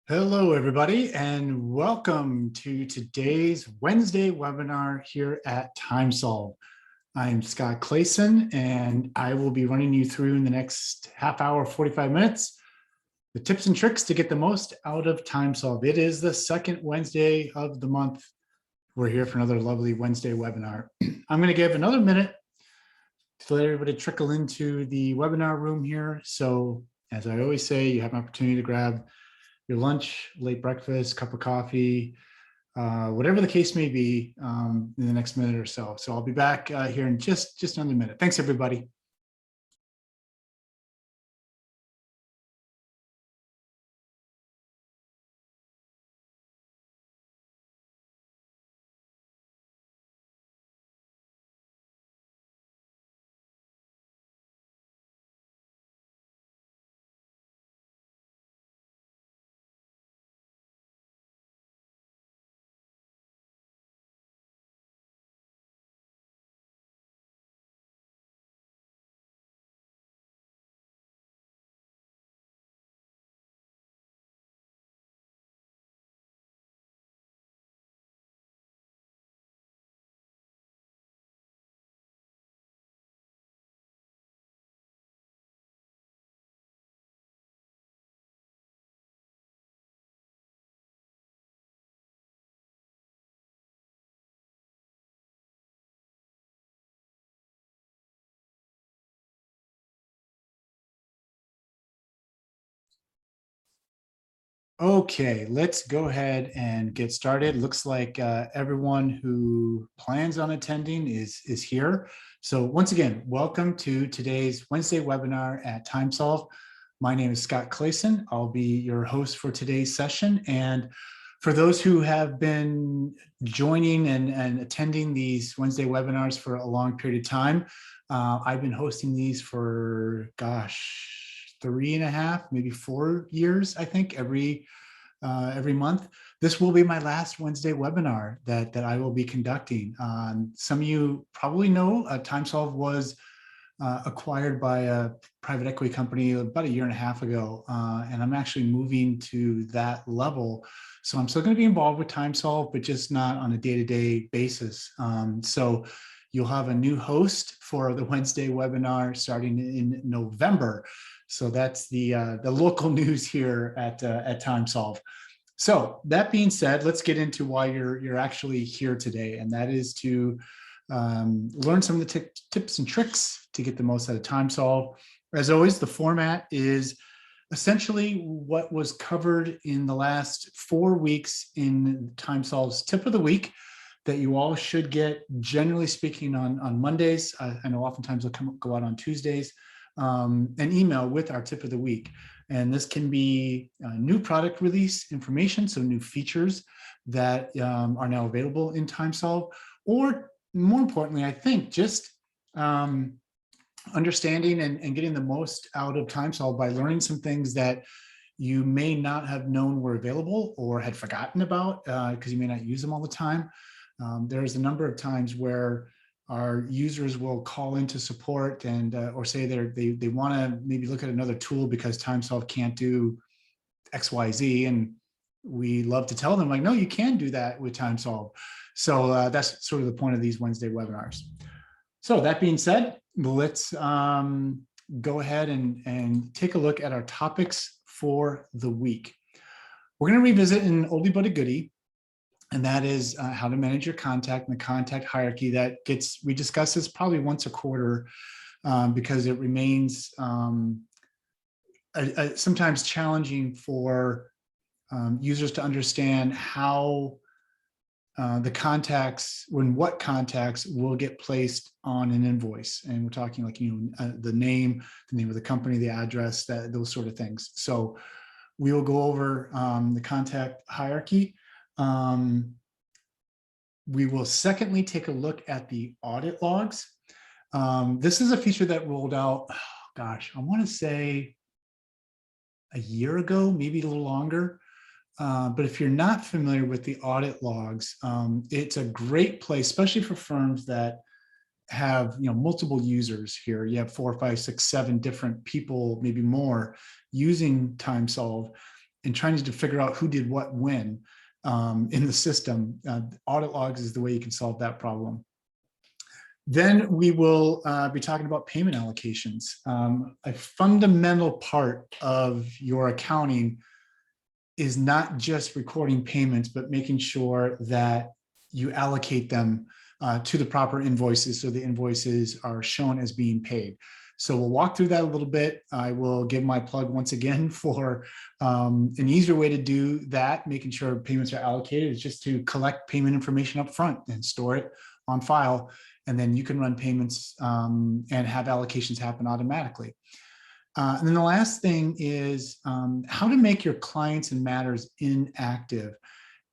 Hello, everybody, and welcome to today's Wednesday webinar here at TimeSolve. I'm Scott Clayson, and I will be running you through in the next half hour, 45 minutes, the tips and tricks to get the most out of TimeSolve. It is the second Wednesday of the month. We're here for another lovely Wednesday webinar. I'm going to give another minute to let everybody trickle into the webinar room here. So as I always say, you have an opportunity to grab your lunch, late breakfast, cup of coffee, whatever the case may be, in the next minute or so. So I'll be back here in just another minute. Thanks, everybody. Okay, let's go ahead and get started. Looks like everyone who plans on attending is here. So once again, welcome to today's Wednesday webinar at TimeSolve. My name is Scott Clayson. I'll be your host for today's session. And for those who have been joining and attending these Wednesday webinars for a long period of time, I've been hosting these for, gosh, 3.5, maybe 4 years, I think, every month. This will be my last Wednesday webinar that I will be conducting. Some of you probably know TimeSolve was acquired by a private equity company about 1.5 years ago, and I'm actually moving to that level. So I'm still going to be involved with TimeSolve, but just not on a day-to-day basis. So you'll have a new host for the Wednesday webinar starting in November. So that's the local news here at TimeSolve. So that being said, let's get into why you're actually here today, and that is to learn some of the tips and tricks to get the most out of TimeSolve. As always, the format is essentially what was covered in the last 4 weeks in TimeSolve's tip of the week that you all should get, generally speaking, on Mondays. I know oftentimes they'll go out on Tuesdays, an email with our tip of the week. And this can be new product release information, so new features that are now available in TimeSolve, or more importantly, I think just understanding and getting the most out of TimeSolve by learning some things that you may not have known were available or had forgotten about because you may not use them all the time. There's a number of times where our users will call into support and or say they want to maybe look at another tool because TimeSolve can't do XYZ, and we love to tell them, like, no, you can do that with TimeSolve. So that's sort of the point of these Wednesday webinars. So that being said, let's go ahead and take a look at our topics for the week. We're going to revisit an oldie but a goodie, and that is how to manage your contact and the contact hierarchy. We discuss this probably once a quarter because it remains sometimes challenging for users to understand how the contacts, what contacts will get placed on an invoice. And we're talking like, the name of the company, the address, those sort of things. So we will go over the contact hierarchy. We will secondly take a look at the audit logs. This is a feature that rolled out, gosh, I want to say a year ago, maybe a little longer. But if you're not familiar with the audit logs, it's a great place, especially for firms that have multiple users here. You have 4, 5, 6, 7 different people, maybe more, using TimeSolve. and trying to figure out who did what when in the system. Audit logs is the way you can solve that problem. Then we will be talking about payment allocations. A fundamental part of your accounting is not just recording payments, but making sure that you allocate them to the proper invoices so the invoices are shown as being paid. So we'll walk through that a little bit. I will give my plug once again for an easier way to do that, making sure payments are allocated, is just to collect payment information up front and store it on file. And then you can run payments and have allocations happen automatically. And then the last thing is how to make your clients and matters inactive.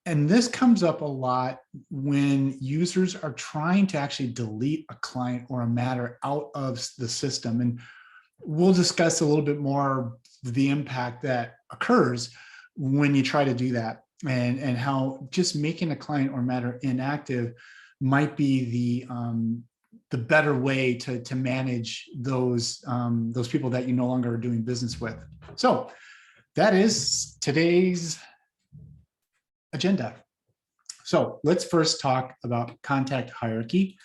And this comes up a lot when users are trying to actually delete a client or a matter out of the system. And we'll discuss a little bit more the impact that occurs when you try to do that, and how just making a client or matter inactive might be the better way to manage those people that you no longer are doing business with. So that is today's agenda. So let's first talk about contact hierarchy.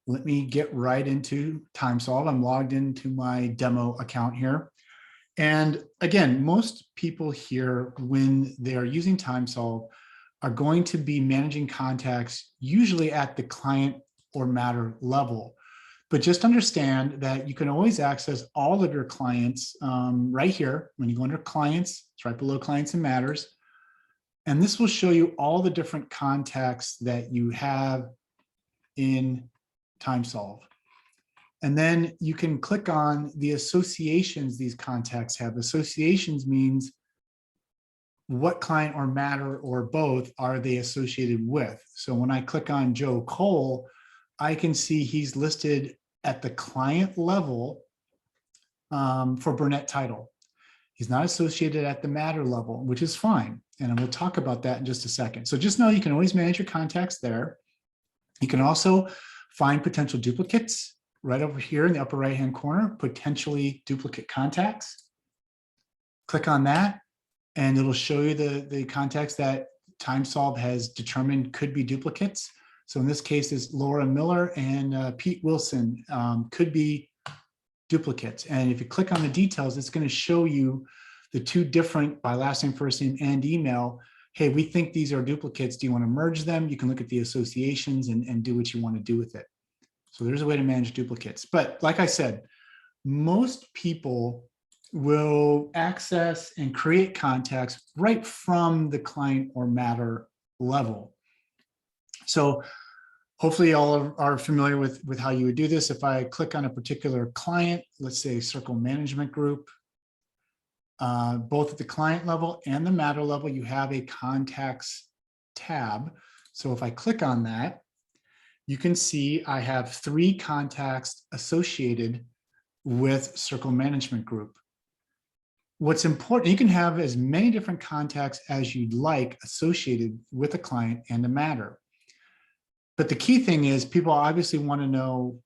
Let me get right into TimeSolve. I'm logged into my demo account here. And again, most people here, when they are using TimeSolve, are going to be managing contacts usually at the client or matter level. But just understand that you can always access all of your clients right here. When you go under clients, it's right below clients and matters. And this will show you all the different contacts that you have in TimeSolve. And then you can click on the associations these contacts have. Associations means what client or matter or both are they associated with. So when I click on Joe Cole, I can see he's listed at the client level for Burnett Title. He's not associated at the matter level, which is fine. And we'll talk about that in just a second. So just know you can always manage your contacts there. You can also find potential duplicates right over here in the upper right-hand corner, potentially duplicate contacts. Click on that, and it'll show you the contacts that TimeSolve has determined could be duplicates. So in this case, it's Laura Miller and Pete Wilson could be duplicates. And if you click on the details, it's going to show you the two different by last name, first name, and email. Hey, we think these are duplicates. Do you want to merge them? You can look at the associations and do what you want to do with it. So there's a way to manage duplicates. But like I said, most people will access and create contacts right from the client or matter level. So hopefully all are familiar with how you would do this. If I click on a particular client, let's say Circle Management Group, both at the client level and the matter level, you have a contacts tab. So if I click on that, you can see I have 3 contacts associated with Circle Management Group. What's important, you can have as many different contacts as you'd like associated with a client and a matter. But the key thing is people obviously want to know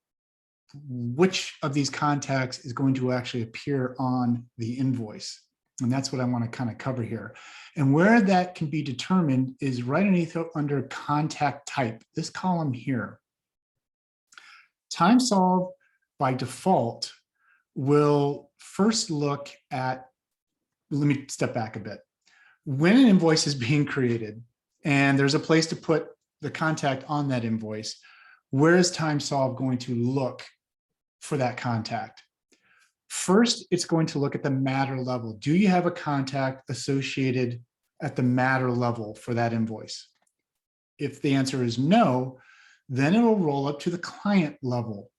which of these contacts is going to actually appear on the invoice. And that's what I want to kind of cover here. And where that can be determined is right underneath under contact type, this column here. TimeSolve by default will first look at, let me step back a bit. When an invoice is being created and there's a place to put the contact on that invoice, where is TimeSolve going to look for that contact? First, it's going to look at the matter level. Do you have a contact associated at the matter level for that invoice? If the answer is no, then it will roll up to the client level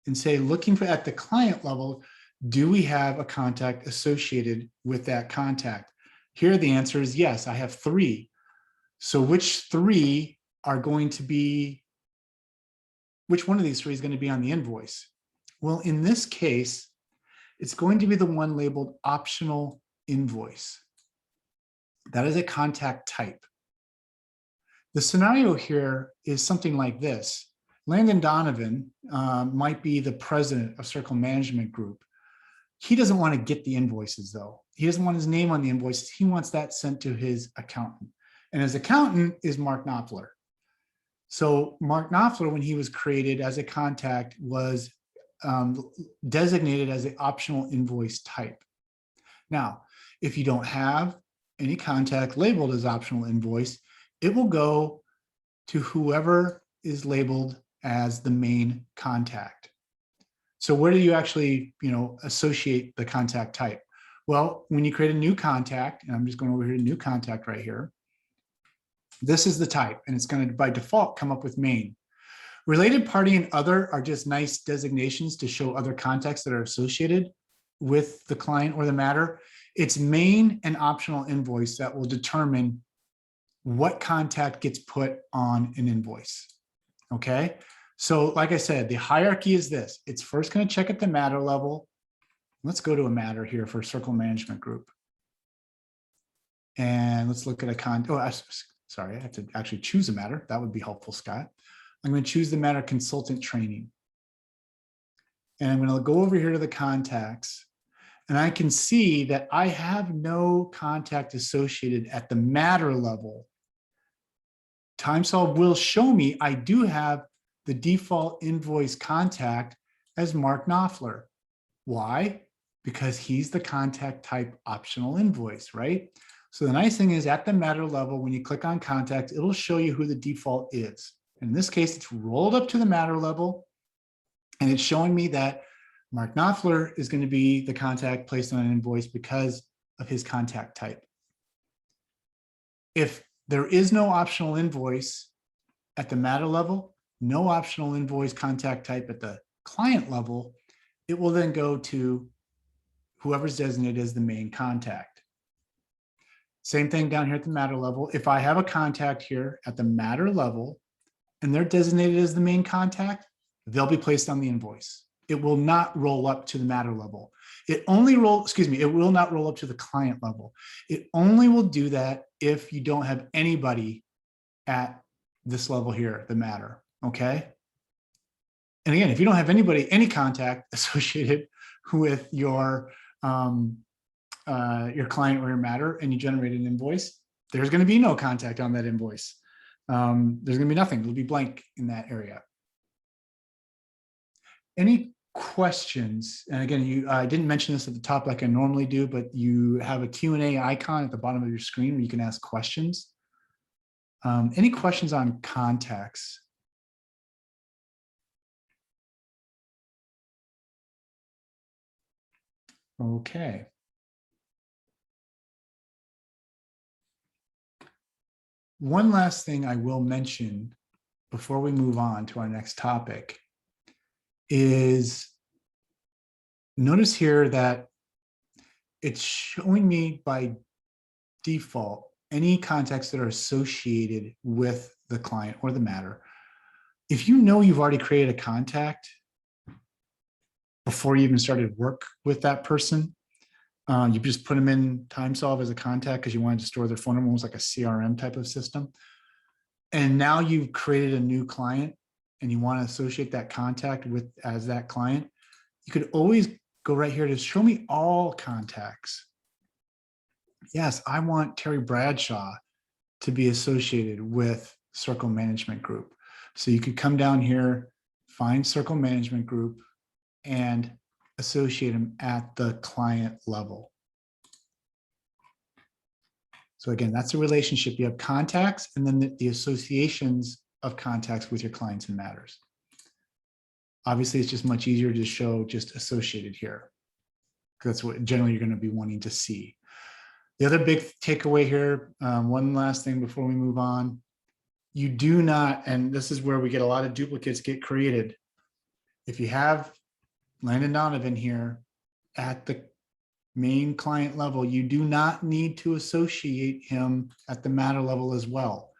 and say, looking for at the client level, do we have a contact associated with that contact? Here, the answer is yes, I have 3. So which 3 are going to be, which one of these 3 is going to be on the invoice? Well, in this case, it's going to be the one labeled optional invoice. That is a contact type. The scenario here is something like this. Landon Donovan might be the president of Circle Management Group. He doesn't want to get the invoices though. he doesn't want his name on the invoices. He wants that sent to his accountant. And his accountant is Mark Knopfler. So Mark Knopfler, when he was created as a contact, was designated as an optional invoice type. Now, if you don't have any contact labeled as optional invoice, it will go to whoever is labeled as the main contact. So where do you actually, associate the contact type? Well, when you create a new contact, and I'm just going over here to new contact right here, this is the type, and it's going to, by default, come up with main. Related party and other are just nice designations to show other contacts that are associated with the client or the matter. It's main and optional invoice that will determine what contact gets put on an invoice. Okay. So like I said, the hierarchy is this. It's first going to check at the matter level. Let's go to a matter here for Circle Management Group. And let's look at a sorry, I have to actually choose a matter. That would be helpful, Scott. I'm going to choose the matter consultant training. And I'm going to go over here to the contacts. And I can see that I have no contact associated at the matter level. TimeSolve will show me I do have the default invoice contact as Mark Knopfler. Why? Because he's the contact type optional invoice, right? So the nice thing is at the matter level, when you click on contact, it'll show you who the default is. In this case, it's rolled up to the matter level, and it's showing me that Mark Knopfler is going to be the contact placed on an invoice because of his contact type. If there is no optional invoice at the matter level, no optional invoice contact type at the client level, it will then go to whoever's designated as the main contact. Same thing down here at the matter level. If I have a contact here at the matter level and they're designated as the main contact, they'll be placed on the invoice. It will not roll up to the matter level. It will not roll up to the client level. It only will do that if you don't have anybody at this level here, the matter, okay? And again, if you don't have any contact associated with your client or your matter, and you generate an invoice, there's going to be no contact on that invoice. There's going to be nothing. It'll be blank in that area. Any questions? And again, I didn't mention this at the top like I normally do, but you have a Q&A icon at the bottom of your screen where you can ask questions. Any questions on contacts? Okay. One last thing I will mention before we move on to our next topic is notice here that it's showing me by default any contacts that are associated with the client or the matter. If you know you've already created a contact before you even started work with that person, you just put them in TimeSolve as a contact because you wanted to store their phone number, almost like a CRM type of system. And now you've created a new client and you want to associate that contact as that client, you could always go right here to show me all contacts. Yes, I want Terry Bradshaw to be associated with Circle Management Group. So you could come down here, find Circle Management Group, and associate them at the client level. So again, that's a relationship. You have contacts and then the associations of contacts with your clients and matters. Obviously, it's just much easier to show just associated here. That's what generally you're going to be wanting to see. The other big takeaway here, one last thing before we move on, you do not, and this is where we get a lot of duplicates get created. If you have Landon Donovan here at the main client level, you do not need to associate him at the matter level as well.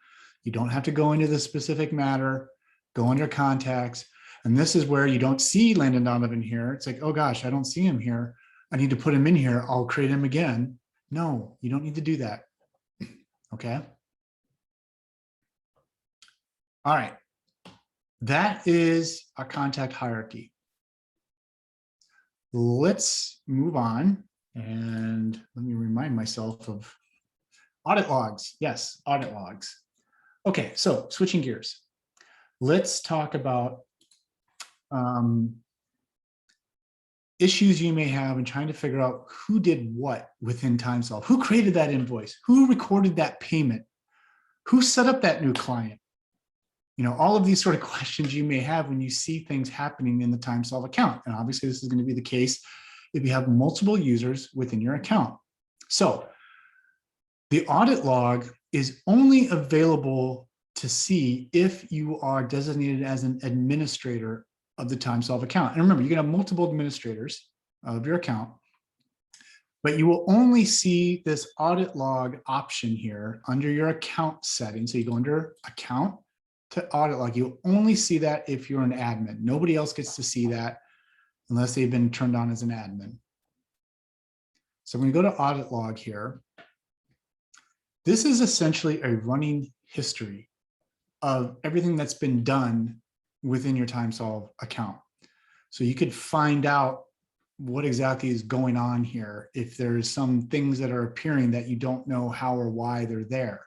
You don't have to go into the specific matter, go under contacts. And this is where you don't see Landon Donovan here. It's like, oh gosh, I don't see him here. I need to put him in here. I'll create him again. No, you don't need to do that. Okay. All right. That is our contact hierarchy. Let's move on And let me remind myself of audit logs. Yes, audit logs. Okay, so switching gears. Let's talk about issues you may have in trying to figure out who did what within TimeSolve. Who created that invoice? Who recorded that payment? Who set up that new client? You know, all of these sort of questions you may have when you see things happening in the TimeSolve account. And obviously this is going to be the case if you have multiple users within your account. So the audit log is only available to see if you are designated as an administrator of the TimeSolve account. And remember, you can have multiple administrators of your account, but you will only see this audit log option here under your account settings. So you go under account to audit log. You'll only see that if you're an admin. Nobody else gets to see that unless they've been turned on as an admin. So I'm going to go to audit log here. This is essentially a running history of everything that's been done within your TimeSolve account. So you could find out what exactly is going on here if there's some things that are appearing that you don't know how or why they're there.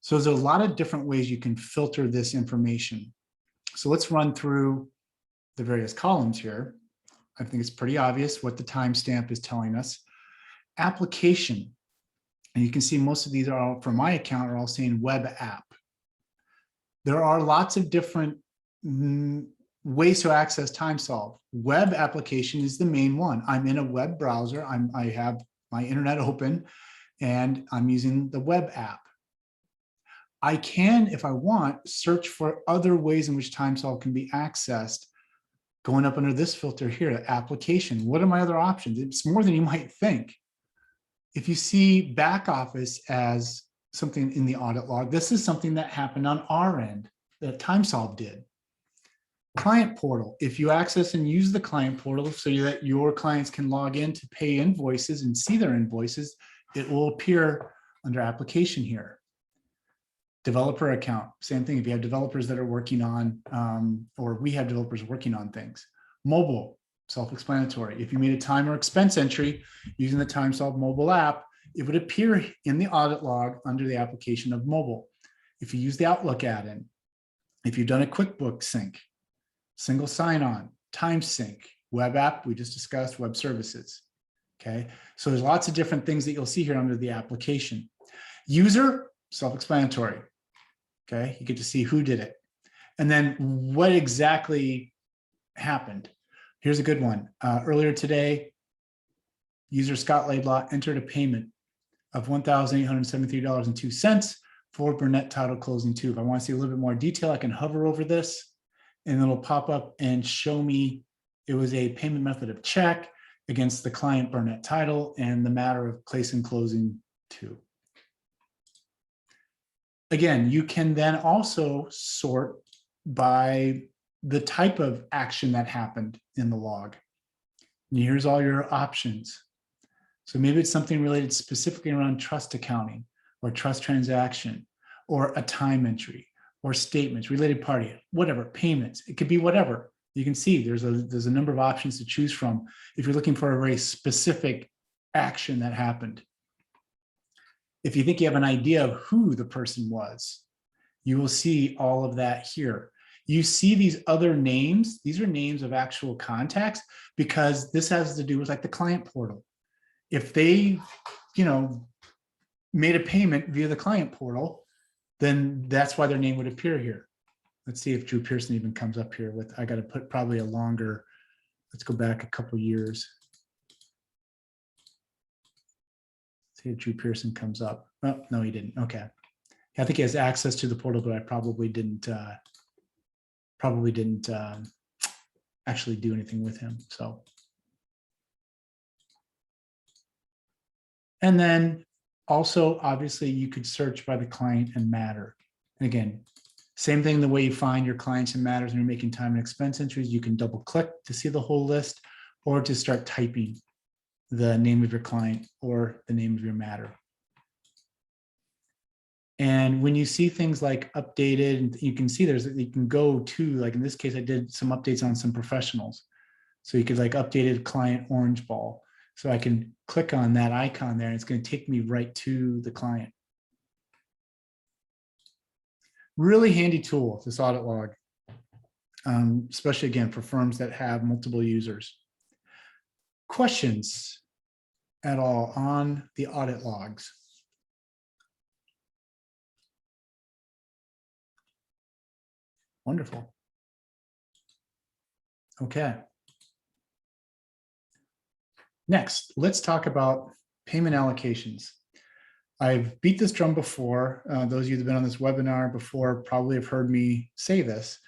So there's a lot of different ways you can filter this information. So let's run through the various columns here. I think it's pretty obvious what the timestamp is telling us. Application, and you can see most of these are all, for my account, are all saying web app. There are lots of different ways to access TimeSolve. Web application is the main one. I'm in a web browser. I have my internet open and I'm using the web app. I can, if I want, search for other ways in which TimeSolve can be accessed. Going up under this filter here, application. What are my other options? It's more than you might think. If you see back office as something in the audit log, this is something that happened on our end that TimeSolve did. Client portal. If you access and use the client portal so that your clients can log in to pay invoices and see their invoices, it will appear under application here. Developer account, same thing. If you have developers that are working on, or we have developers working on things. Mobile, self-explanatory. If you made a time or expense entry using the TimeSolve mobile app, it would appear in the audit log under the application of mobile. If you use the Outlook add-in, if you've done a QuickBooks sync, single sign-on, time sync, web app, we just discussed web services. Okay, so there's lots of different things that you'll see here under the application. User, self-explanatory. Okay, you get to see who did it. And then what exactly happened. Here's a good one. Earlier today, user Scott Laidlaw entered a payment of $1,873.02 for Burnett Title Closing 2. If I want to see a little bit more detail, I can hover over this and it'll pop up and show me it was a payment method of check against the client Burnett Title and the matter of Clayson Closing 2. Again, you can then also sort by the type of action that happened in the log. And here's all your options. So maybe it's something related specifically around trust accounting or trust transaction or a time entry or statements, related party, whatever, payments. It could be whatever. You can see there's a number of options to choose from if you're looking for a very specific action that happened. If you think you have an idea of who the person was, you will see all of that here. You see these other names. These are names of actual contacts because this has to do with like the client portal. If they, made a payment via the client portal, then that's why their name would appear here. Let's see if Drew Pearson even comes up here with, I got to put probably a longer, let's go back a couple years. See if Drew Pearson comes up. Oh, no, he didn't. Okay. I think he has access to the portal, but I probably didn't actually do anything with him. So, and then also, obviously, you could search by the client and matter. And again, same thing, the way you find your clients and matters when you're making time and expense entries, you can double click to see the whole list or to start typing the name of your client or the name of your matter. And when you see things like updated, you can see you can go to, like in this case, I did some updates on some professionals. So you could like updated client orange ball. So I can click on that icon there and it's going to take me right to the client. Really handy tool, this audit log, especially again for firms that have multiple users. Questions at all on the audit logs? Wonderful. Okay. Next, let's talk about payment allocations. I've beat this drum before. Those of you that have been on this webinar before probably have heard me say this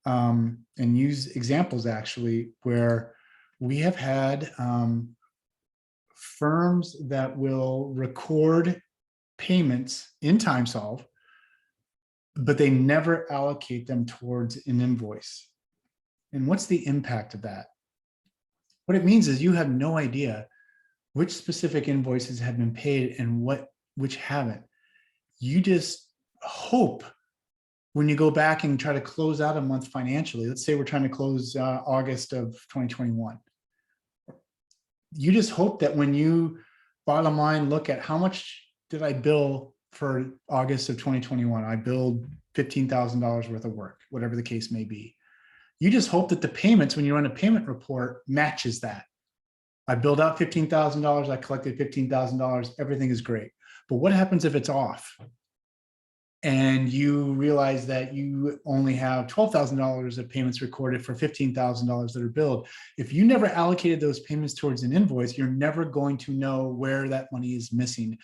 and use examples actually where we have had firms that will record payments in TimeSolve, but they never allocate them towards an invoice. And what's the impact of that? What it means is you have no idea which specific invoices have been paid and which haven't. You just hope when you go back and try to close out a month financially, let's say we're trying to close August of 2021. You just hope that when you bottom line look at how much did I bill for August of 2021, I billed $15,000 worth of work, whatever the case may be. You just hope that the payments, when you run a payment report, matches that. I billed out $15,000, I collected $15,000, everything is great. But what happens if it's off? And you realize that you only have $12,000 of payments recorded for $15,000 that are billed. If you never allocated those payments towards an invoice, you're never going to know where that money is missing.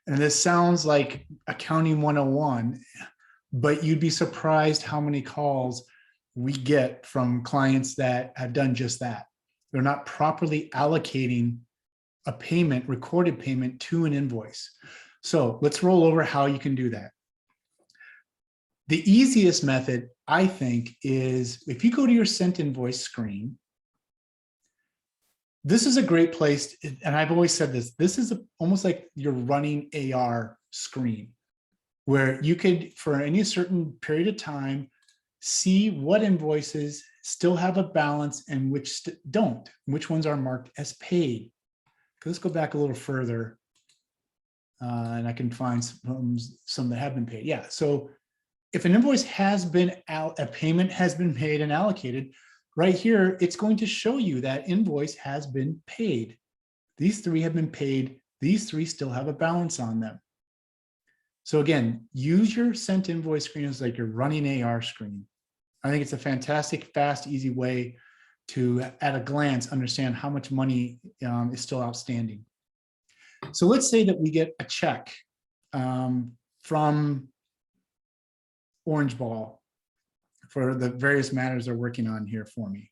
And this sounds like accounting 101, but you'd be surprised how many calls we get from clients that have done just that. They're not properly allocating a payment, recorded payment, to an invoice. So let's roll over how you can do that. The easiest method, I think, is if you go to your sent invoice screen. This is a great place, and I've always said this, this is almost like your running AR screen, where you could, for any certain period of time, see what invoices still have a balance and which don't, which ones are marked as paid. Let's go back a little further, and I can find some that have been paid. Yeah, so if an invoice has been out, a payment has been paid and allocated, right here, it's going to show you that invoice has been paid. These three have been paid. These three still have a balance on them. So again, use your sent invoice screen as like your running AR screen. I think it's a fantastic, fast, easy way to, at a glance, understand how much money is still outstanding. So let's say that we get a check from Orange Ball for the various matters they're working on here for me.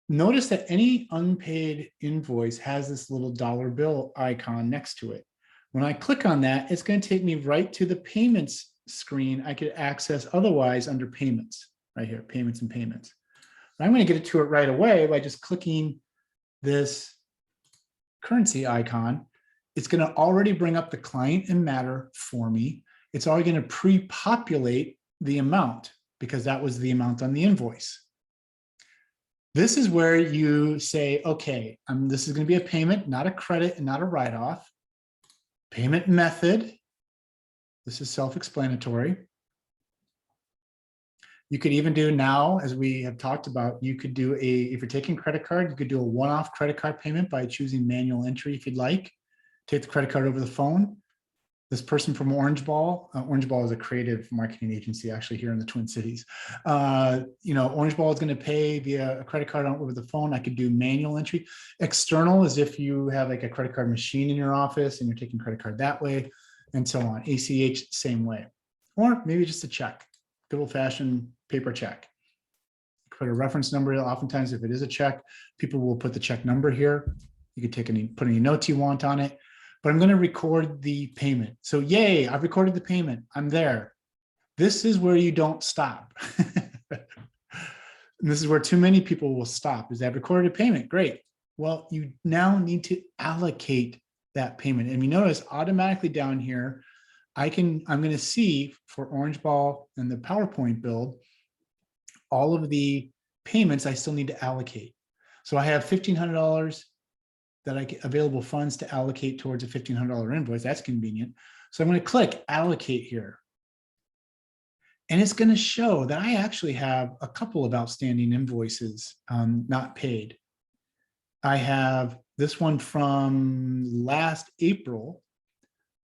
Notice that any unpaid invoice has this little dollar bill icon next to it. When I click on that, it's going to take me right to the payments screen I could access otherwise under payments, right here, payments and payments. But I'm going to get it to it right away by just clicking this currency icon. It's going to already bring up the client and matter for me. It's already going to pre-populate the amount because that was the amount on the invoice. This is where you say, okay, this is going to be a payment, not a credit and not a write-off. Payment method. This is self-explanatory. You could even do now, as we have talked about, you could do if you're taking credit card, you could do a one-off credit card payment by choosing manual entry if you'd like. Take the credit card over the phone. This person from Orange Ball is a creative marketing agency actually here in the Twin Cities. Orange Ball is going to pay via a credit card over the phone. I could do manual entry. External is if you have like a credit card machine in your office and you're taking credit card that way, and so on. ACH, same way. Or maybe just a check, good old fashioned paper check. Put a reference number. Oftentimes, if it is a check, people will put the check number here. You could put any notes you want on it. But I'm going to record the payment. So yay, I've recorded the payment. I'm there. This is where you don't stop. And this is where too many people will stop, is they've recorded a payment. Great. Well, you now need to allocate that payment. And you notice automatically down here, I'm going to see for Orange Ball and the PowerPoint build, all of the payments I still need to allocate. So I have $1,500 that I get available funds to allocate towards a $1,500 invoice. That's convenient. So I'm going to click allocate here. And it's going to show that I actually have a couple of outstanding invoices not paid. I have this one from last April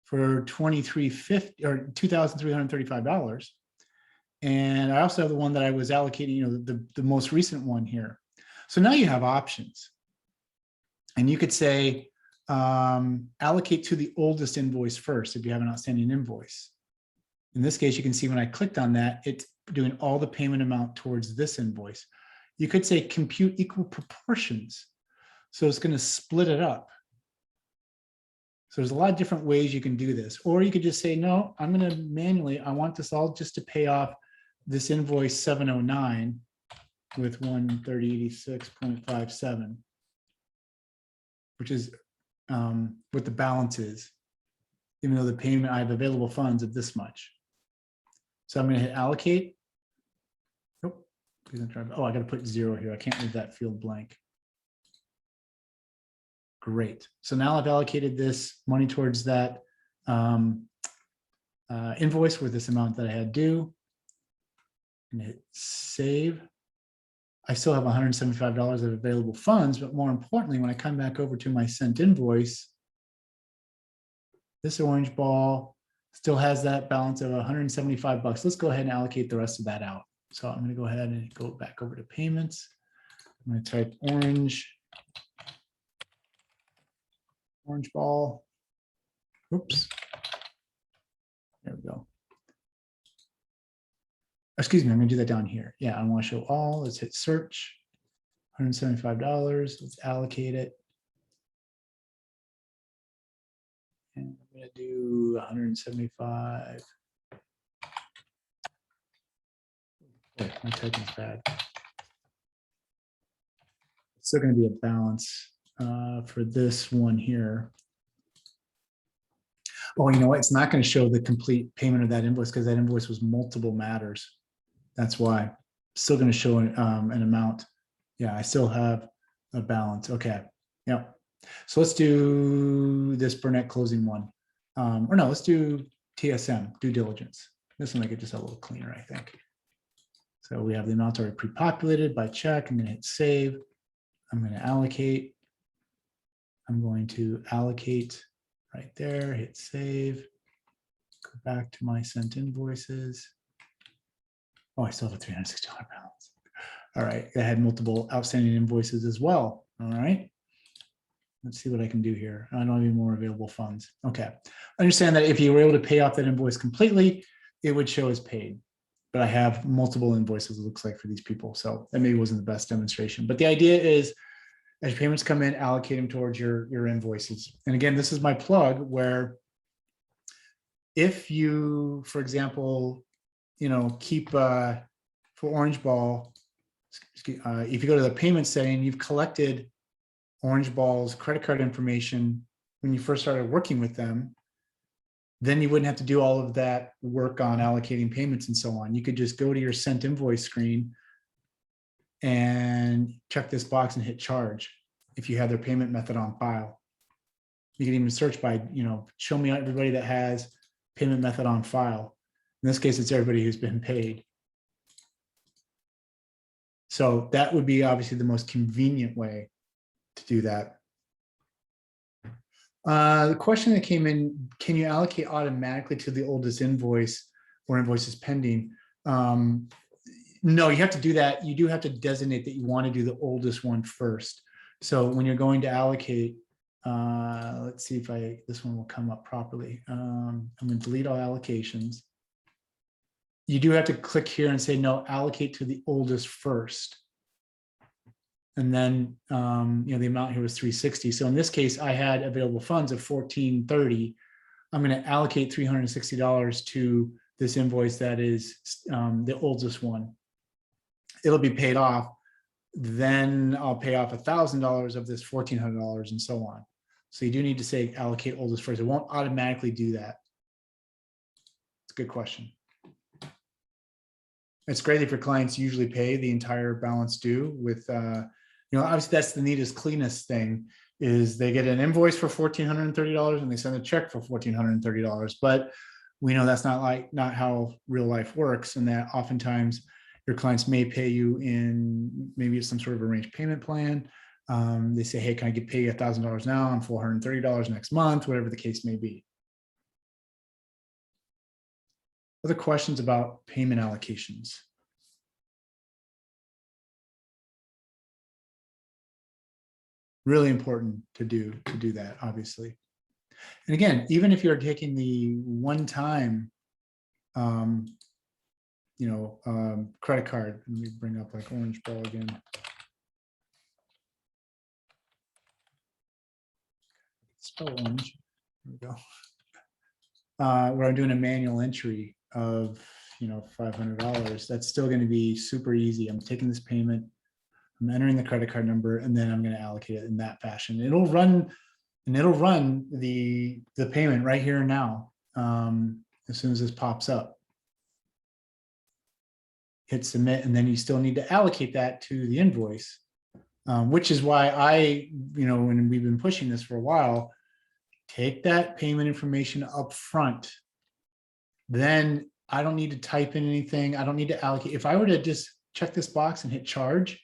for $2,350 or $2,335. And I also have the one that I was allocating, you know, the most recent one here. So now you have options. And you could say, allocate to the oldest invoice first if you have an outstanding invoice. In this case, you can see when I clicked on that, it's doing all the payment amount towards this invoice. You could say compute equal proportions. So it's going to split it up. So there's a lot of different ways you can do this. Or you could just say, no, I'm going to manually, I want this all just to pay off this invoice 709 with 13086.57, which is what the balance is, even though the payment, I have available funds of this much. So I'm going to hit allocate. Nope. Oh, I got to put 0 here. I can't leave that field blank. Great. So now I've allocated this money towards that invoice with this amount that I had due. And hit save. I still have $175 of available funds, but more importantly, when I come back over to my sent invoice, this orange ball still has that balance of $175. Let's go ahead and allocate the rest of that out. So I'm going to go ahead and go back over to payments. I'm going to type orange ball. Oops. There we go. Excuse me, I'm going to do that down here. Yeah, I want to show all. Let's hit search. $175. Let's allocate it. And I'm going to do 175. Oh, my typing's bad. It's still going to be a balance for this one here. Oh, you know what? It's not going to show the complete payment of that invoice because that invoice was multiple matters. That's why. Still going to show an amount. Yeah, I still have a balance. Okay. Yep. So let's do this Burnett closing one. Or no, let's do TSM, due diligence. This will make it just a little cleaner, I think. So we have the amounts already pre-populated by check. I'm going to hit save. I'm going to allocate. I'm going to allocate right there, hit save. Go back to my sent invoices. Oh, I still have a $360 balance. All right, I had multiple outstanding invoices as well. All right. Let's see what I can do here. I don't have any more available funds. Okay. Understand that if you were able to pay off that invoice completely, it would show as paid. But I have multiple invoices, it looks like, for these people. So that maybe wasn't the best demonstration. But the idea is, as payments come in, allocate them towards your invoices. And again, this is my plug where if you, for example, you know, keep for Orange Ball, if you go to the payment setting, you've collected Orange Ball's credit card information when you first started working with them, then you wouldn't have to do all of that work on allocating payments and so on. You could just go to your sent invoice screen and check this box and hit charge if you have their payment method on file. You can even search by, you know, show me everybody that has payment method on file. In this case, it's everybody who's been paid. So that would be obviously the most convenient way to do that. The question that came in, can you allocate automatically to the oldest invoice or invoices pending? No, you have to do that. You do have to designate that you want to do the oldest one first. So when you're going to allocate, let's see if this one will come up properly. I'm going to delete all allocations. You do have to click here and say, no, allocate to the oldest first. And then, you know, the amount here was 360. So in this case, I had available funds of 1430. I'm going to allocate $360 to this invoice that is the oldest one. It'll be paid off. Then I'll pay off $1,000 of this $1,400 and so on. So you do need to say allocate oldest first. It won't automatically do that. It's a good question. It's great if your clients usually pay the entire balance due with, you know, obviously that's the neatest, cleanest thing. is they get an invoice for $1,430 and they send a check for $1,430. But we know that's not how real life works, and that oftentimes your clients may pay you in maybe some sort of arranged payment plan. They say, hey, can I pay you $1,000 now and $430 next month, whatever the case may be. Other questions about payment allocations? Really important to do that, obviously. And again, even if you're taking the one-time, credit card, let me bring up like Orange Ball again. Spell orange. There we go. Where I'm doing a manual entry of $500. That's still going to be super easy. I'm taking this payment, I'm entering the credit card number, and then I'm going to allocate it in that fashion. It'll run the payment right here and now as soon as this pops up. Hit submit, and then you still need to allocate that to the invoice, which is why when we've been pushing this for a while, take that payment information up front. Then I don't need to type in anything. I don't need to allocate. If I were to just check this box and hit charge,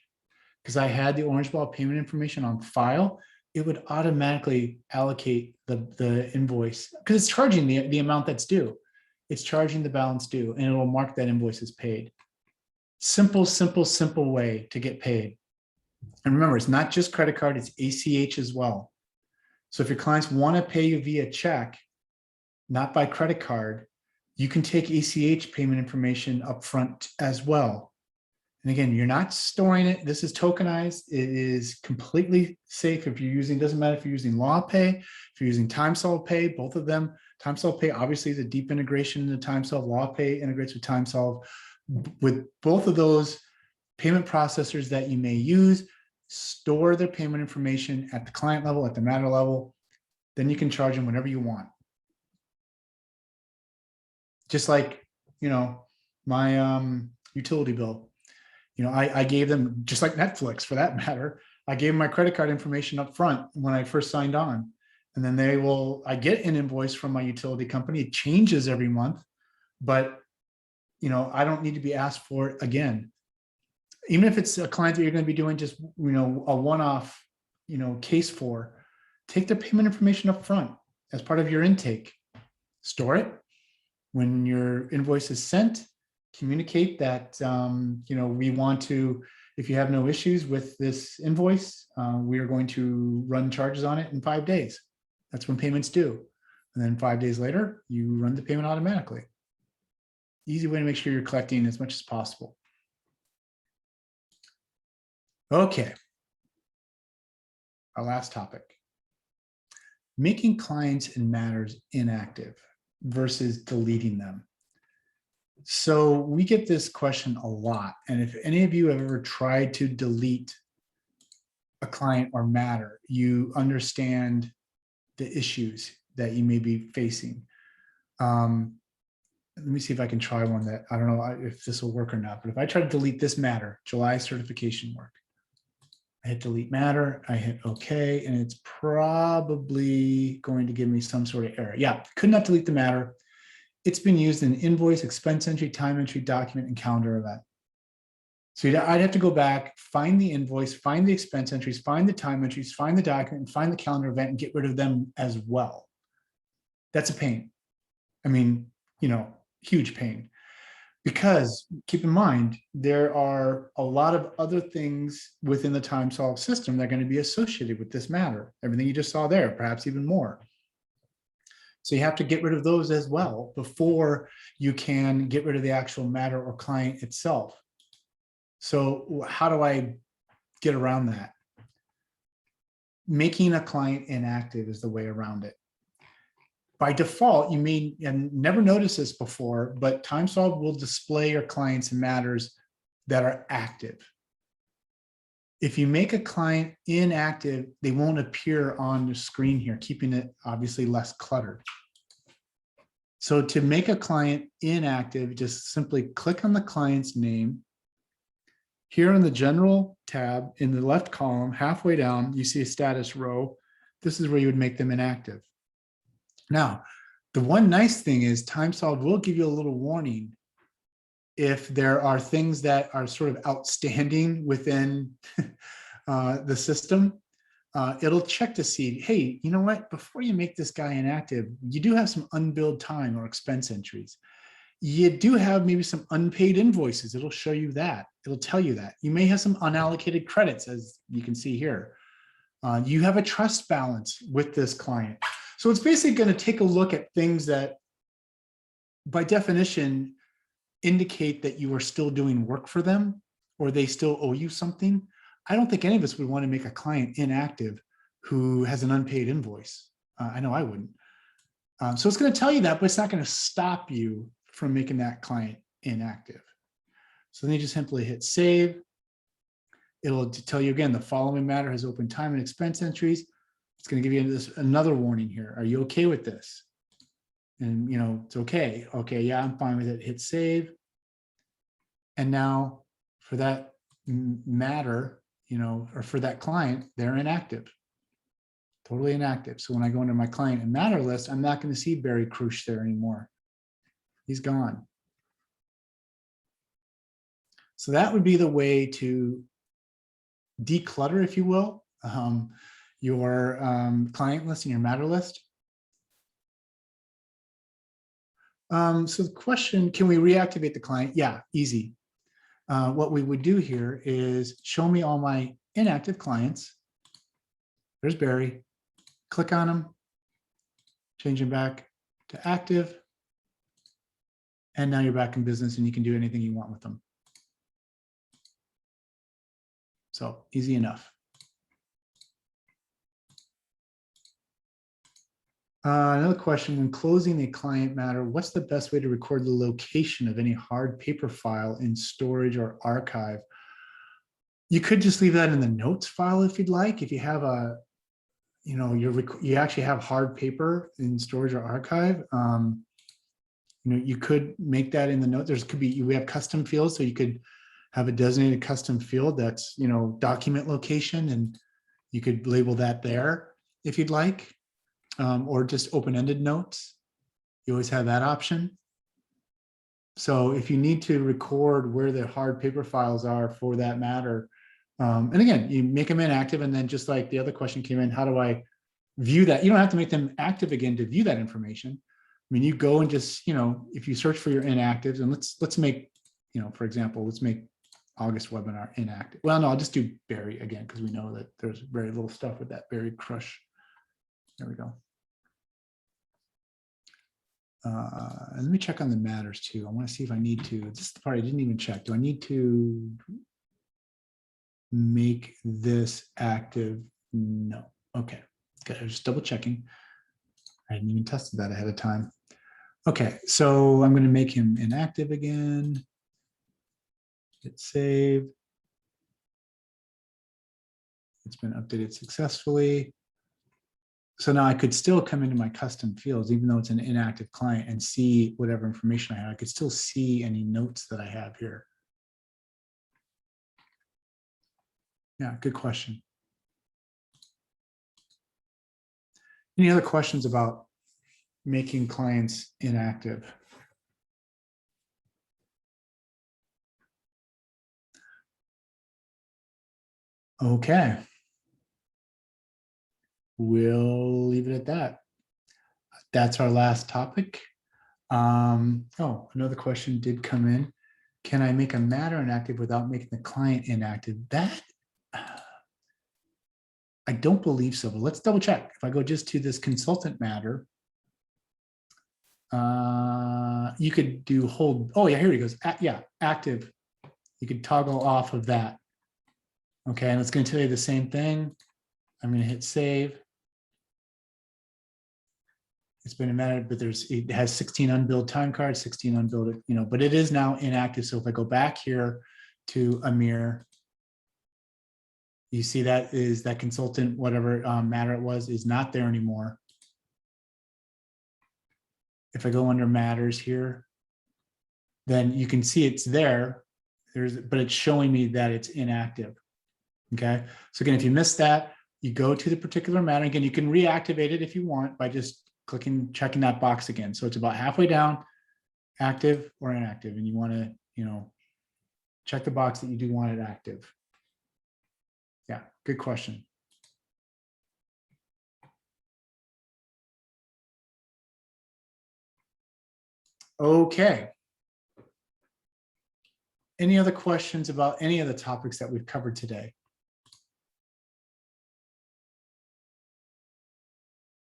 because I had the Orange Ball payment information on file, it would automatically allocate the invoice, because it's charging the amount that's due. It's charging the balance due, and it will mark that invoice as paid. Simple way to get paid. And remember, it's not just credit card, it's ACH as well. So if your clients want to pay you via check, not by credit card, you can take ACH payment information up front as well. And again, you're not storing it. This is tokenized. It is completely safe if you're using, doesn't matter if you're using LawPay, if you're using TimeSolve Pay, both of them. TimeSolve Pay obviously is a deep integration into TimeSolve. LawPay integrates with TimeSolve. With both of those payment processors that you may use, store their payment information at the client level, at the matter level, then you can charge them whatever you want. Just like, my utility bill. I gave them, just like Netflix for that matter, I gave them my credit card information up front when I first signed on. And then I get an invoice from my utility company. It changes every month, but I don't need to be asked for it again. Even if it's a client that you're going to be doing just, a one-off, case for, take the payment information up front as part of your intake. Store it. When your invoice is sent, communicate that, we want to, if you have no issues with this invoice, we are going to run charges on it in 5 days. That's when payments due. And then 5 days later, you run the payment automatically. Easy way to make sure you're collecting as much as possible. Okay. Our last topic. Making clients and matters inactive versus deleting them. So we get this question a lot. And if any of you have ever tried to delete a client or matter, you understand the issues that you may be facing. Let me see if I can try one that, I don't know if this will work or not, but if I try to delete this matter, July certification work, I hit delete matter, I hit OK, and it's probably going to give me some sort of error. Yeah, could not delete the matter. It's been used in invoice, expense entry, time entry, document, and calendar event. So I'd have to go back, find the invoice, find the expense entries, find the time entries, find the document, and find the calendar event and get rid of them as well. That's a pain. I mean, huge pain. Because keep in mind, there are a lot of other things within the TimeSolve system that are going to be associated with this matter. Everything you just saw there, perhaps even more. So you have to get rid of those as well before you can get rid of the actual matter or client itself. So how do I get around that? Making a client inactive is the way around it. By default, you may never notice this before, but TimeSolve will display your clients and matters that are active. If you make a client inactive, they won't appear on the screen here, keeping it obviously less cluttered. So to make a client inactive, just simply click on the client's name. Here in the general tab in the left column, halfway down, you see a status row. this is where you would make them inactive. Now, the one nice thing is TimeSolved will give you a little warning if there are things that are sort of outstanding within the system. It'll check to see, hey, you know what, before you make this guy inactive, you do have some unbilled time or expense entries. You do have maybe some unpaid invoices. It'll show you that. It'll tell you that. You may have some unallocated credits, as you can see here. You have a trust balance with this client. So it's basically going to take a look at things that, by definition, indicate that you are still doing work for them or they still owe you something. I don't think any of us would want to make a client inactive who has an unpaid invoice. I know I wouldn't. So it's going to tell you that, but it's not going to stop you from making that client inactive. So then you just simply hit save. It'll tell you again, the following matter has open time and expense entries. It's going to give you another warning here. Are you okay with this? And it's okay. Okay, yeah, I'm fine with it. Hit save. And now for that matter, or for that client, they're inactive. Totally inactive. So when I go into my client and matter list, I'm not going to see Barry Krush there anymore. He's gone. So that would be the way to declutter, if you will, your client list and your matter list. So the question, can we reactivate the client? Yeah, easy. What we would do here is show me all my inactive clients. There's Barry. Click on him, change him back to active. And now you're back in business and you can do anything you want with them. So easy enough. Another question, when closing a client matter, what's the best way to record the location of any hard paper file in storage or archive? You could just leave that in the notes file if you'd like. If you have a, you actually have hard paper in storage or archive, you could make that in the note. We have custom fields, so you could have a designated custom field that's, document location, and you could label that there if you'd like. Or just open-ended notes. You always have that option. So if you need to record where the hard paper files are for that matter, and again, you make them inactive, and then just like the other question came in, how do I view that? You don't have to make them active again to view that information. I mean, you go and just, if you search for your inactives, and let's make, for example, let's make August webinar inactive. Well, no, I'll just do Barry again, because we know that there's very little stuff with that Barry Krush. There we go. And let me check on the matters too. I want to see if I need to. This is the part I didn't even check. Do I need to make this active? No. Okay. Good. I was just double checking. I hadn't even tested that ahead of time. Okay. So I'm going to make him inactive again. Hit save. It's been updated successfully. So now I could still come into my custom fields, even though it's an inactive client, and see whatever information I have. I could still see any notes that I have here. Yeah, good question. Any other questions about making clients inactive? Okay. We'll leave it at that. That's our last topic. Oh, another question did come in. Can I make a matter inactive without making the client inactive? That, I don't believe so, but let's double check. If I go just to this consultant matter, you could do hold. Oh yeah, here he goes. Yeah, active. You could toggle off of that. Okay, and it's going to tell you the same thing. I'm going to hit save. It's been a matter, but it has 16 unbilled time cards, 16 unbilled, but it is now inactive. So if I go back here to Amir, you see that is that consultant, whatever matter it was, is not there anymore. If I go under matters here, then you can see it's there. But it's showing me that it's inactive. Okay. So again, if you missed that, you go to the particular matter. Again, you can reactivate it if you want by just checking that box again. So it's about halfway down, active or inactive, and you want to, check the box that you do want it active. Yeah, good question. Okay. Any other questions about any of the topics that we've covered today?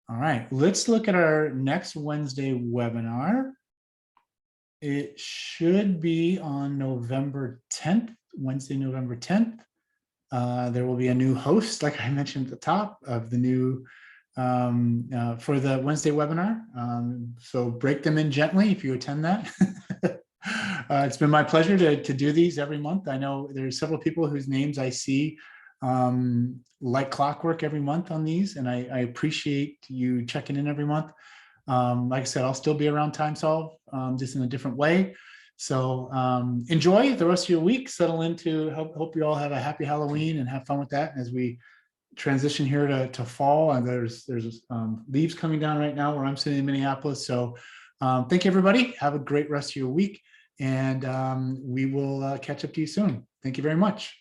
All right, let's look at our next Wednesday webinar. It should be on November 10th, Wednesday, November 10th. There will be a new host, like I mentioned at the top, of the new for the Wednesday webinar. So break them in gently if you attend that. It's been my pleasure to do these every month. I know there's several people whose names I see like clockwork every month on these, and I appreciate you checking in every month. Like I said, I'll still be around TimeSolve, just in a different way. So enjoy the rest of your week, settle into, hope you all have a happy Halloween and have fun with that as we transition here to fall. And there's leaves coming down right now where I'm sitting in Minneapolis. So thank you, everybody. Have a great rest of your week. And we will catch up to you soon. Thank you very much.